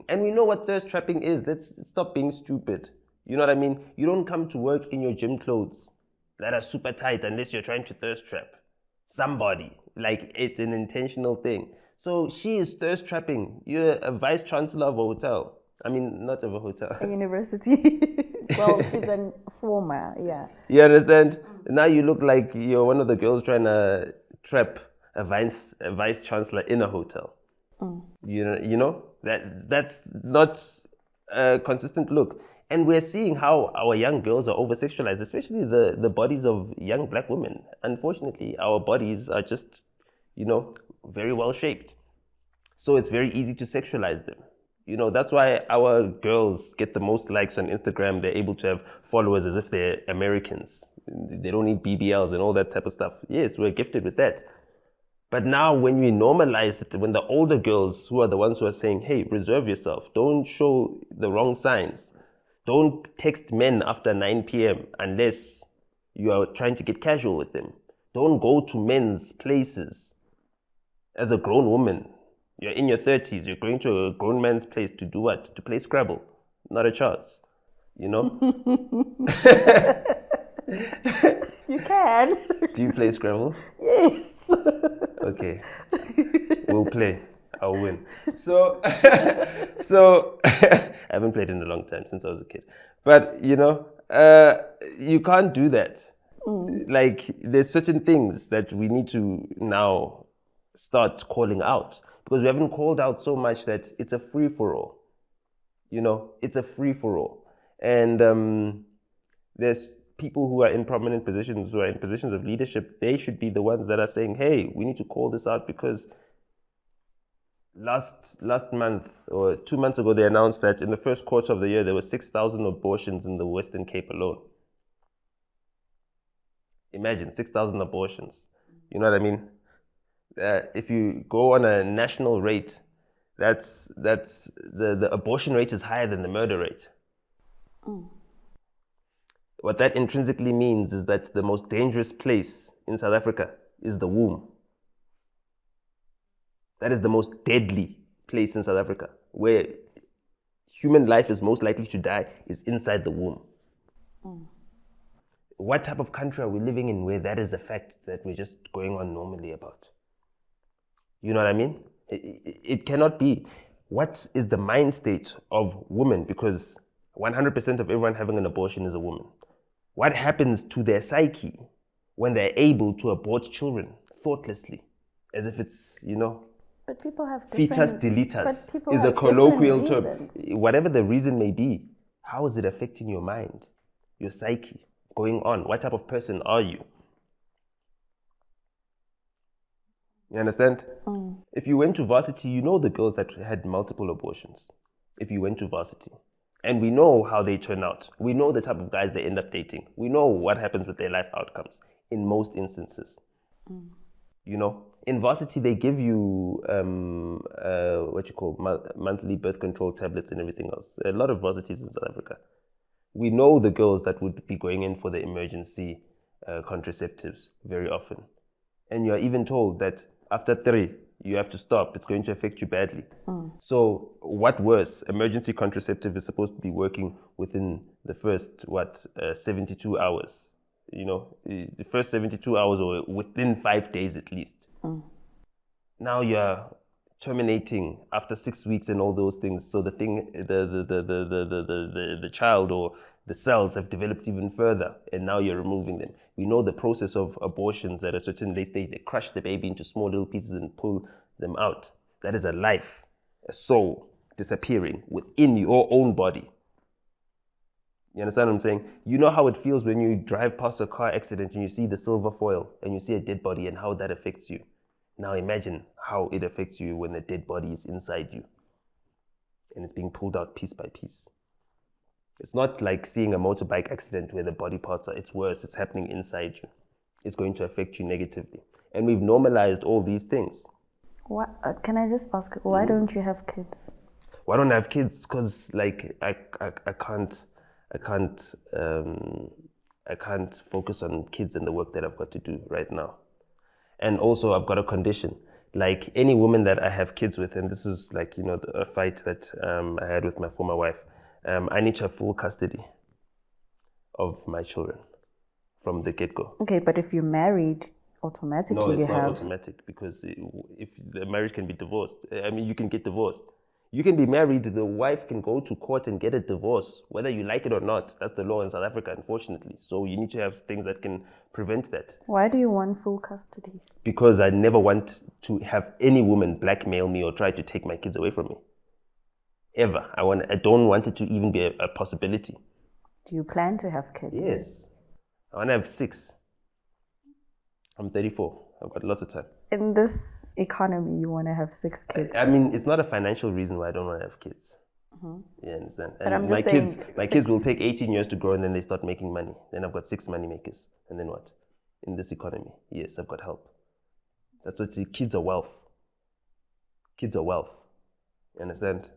And we know what thirst trapping is. Let's stop being stupid. You know what I mean? You don't come to work in your gym clothes that are super tight unless you're trying to thirst trap somebody. Like, it's an intentional thing. So she is thirst trapping. You're a vice chancellor of a hotel. I mean, not of a hotel. A university. Well, she's a former, yeah. You understand? Now you look like you're one of the girls trying to trap a vice chancellor in a hotel. You know that's not a consistent look. And we're seeing how our young girls are over sexualized, especially the bodies of young black women. Unfortunately, our bodies are just, very well shaped. So it's very easy to sexualize them. That's why our girls get the most likes on Instagram. They're able to have followers as if they're Americans. They don't need BBLs and all that type of stuff. Yes, we're gifted with that. But now when we normalize it, when the older girls who are the ones who are saying, hey, reserve yourself, don't show the wrong signs, don't text men after 9 p.m. unless you are trying to get casual with them. Don't go to men's places as a grown woman. You're in your 30s, you're going to a grown man's place to do what? To play Scrabble. Not a chance. You can. Do you play Scrabble? Yes. Okay. We'll play. I'll win. So I haven't played in a long time, since I was a kid. But, you can't do that. Like, there's certain things that we need to now start calling out, because we haven't called out so much that it's a free-for-all. It's a free-for-all. And there's people who are in prominent positions, who are in positions of leadership. They should be the ones that are saying, hey, we need to call this out, because last month or 2 months ago, they announced that in the first quarter of the year, there were 6,000 abortions in the Western Cape alone. Imagine 6,000 abortions. You know what I mean? If you go on a national rate, that's the abortion rate is higher than the murder rate. What that intrinsically means is that the most dangerous place in South Africa is the womb. That is the most deadly place in South Africa, where human life is most likely to die, is inside the womb. What type of country are we living in where that is a fact that we're just going on normally about? You know what I mean? It cannot be. What is the mind state of women? Because 100% of everyone having an abortion is a woman. What happens to their psyche when they're able to abort children thoughtlessly, as if it's, But people have fetus deletus is a colloquial term. Whatever the reason may be, how is it affecting your mind, your psyche, going on? What type of person are you? You understand? If you went to varsity, you know the girls that had multiple abortions. If you went to varsity. And we know how they turn out. We know the type of guys they end up dating. We know what happens with their life outcomes in most instances. In varsity, they give you monthly birth control tablets and everything else. A lot of varsities in South Africa. We know the girls that would be going in for the emergency contraceptives very often. And you're even told that after 3, you have to stop. It's going to affect you badly. So what worse? Emergency contraceptive is supposed to be working within the first, 72 hours. The first 72 hours or within 5 days at least. Now you're terminating after 6 weeks and all those things. So the child or the cells have developed even further, and now you're removing them. We know the process of abortions at a certain late stage. They crush the baby into small little pieces and pull them out. That is a life, a soul disappearing within your own body. You understand what I'm saying? You know how it feels when you drive past a car accident and you see the silver foil and you see a dead body, and how that affects you. Now imagine how it affects you when the dead body is inside you and it's being pulled out piece by piece. It's not like seeing a motorbike accident where the body parts are, it's worse, it's happening inside you. It's going to affect you negatively. And we've normalized all these things. What, can I just ask, why don't you have kids? Why don't I have kids? Because I can't focus on kids and the work that I've got to do right now. And also I've got a condition like any woman that I have kids with, and this is like, a fight that I had with my former wife, I need to have full custody of my children from the get-go. Okay, but if you're married, automatically No, it's you not have. automatic, because if the marriage can be divorced, I mean, you can get divorced. You can be married, the wife can go to court and get a divorce, whether you like it or not. That's the law in South Africa, unfortunately. So you need to have things that can prevent that. Why do you want full custody? Because I never want to have any woman blackmail me or try to take my kids away from me. Ever. I don't want it to even be a possibility. Do you plan to have kids? Yes. I want to have 6. I'm 34. I've got lots of time. In this economy, you want to have 6 kids. I mean, it's not a financial reason why I don't want to have kids. You understand? But I'm my just saying, kids will take 18 years to grow, and then they start making money. Then I've got 6 money makers. And then what? In this economy, yes, I've got help. That's what kids are wealth. Kids are wealth. You understand?